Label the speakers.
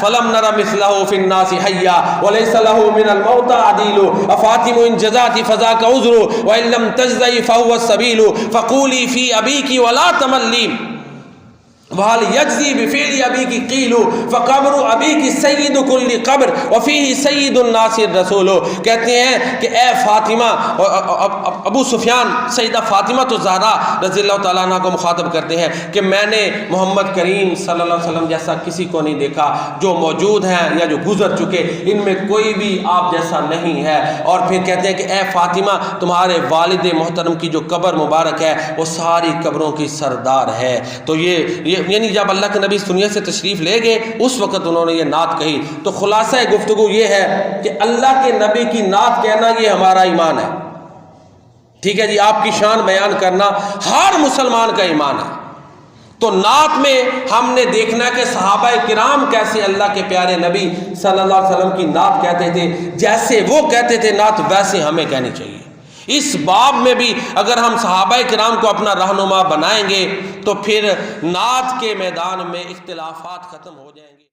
Speaker 1: Film نر مثلہ فی الناس حیا وليس له من الموت عدیل افاطم ان جزاتی فذاک عذر وان لم تجزئی فهو السبیل فقولی فی ابیک ولا تملی وَهَلْ يَجْزِي بِفِعْلِ أَبِيكِ قِيلُ فَقَبْرُ أَبِيكِ سَيِّدُ كُلِّ قَبْرٍ وَفِيهِ سَيِّدُ النَّاسِ الرَّسُولُ. کہتے ہیں کہ اے فاطمہ، ابو سفیان سیدہ فاطمہ تو زہرا رضی اللہ تعالیٰ عنہ کو مخاطب کرتے ہیں کہ میں نے محمد کریم صلی اللہ علیہ وسلم جیسا کسی کو نہیں دیکھا، جو موجود ہیں یا جو گزر چکے ان میں کوئی بھی آپ جیسا نہیں ہے. اور پھر کہتے ہیں کہ اے فاطمہ، تمہارے والد محترم کی جو قبر مبارک ہے وہ ساری قبروں کی سردار ہے. تو یہ یعنی جب اللہ کے نبی اس دنیا سے تشریف لے گئے اس وقت انہوں نے یہ نعت کہی. تو خلاصہ گفتگو یہ ہے کہ اللہ کے نبی کی نعت کہنا یہ ہمارا ایمان ہے. ٹھیک ہے جی، آپ کی شان بیان کرنا ہر مسلمان کا ایمان ہے. تو نعت میں ہم نے دیکھنا کہ صحابہ کرام کیسے اللہ کے پیارے نبی صلی اللہ علیہ وسلم کی نعت کہتے تھے. جیسے وہ کہتے تھے نعت ویسے ہمیں کہنی چاہیے. اس باب میں بھی اگر ہم صحابہ کرام کو اپنا رہنما بنائیں گے تو پھر نعت کے میدان میں اختلافات ختم ہو جائیں گے.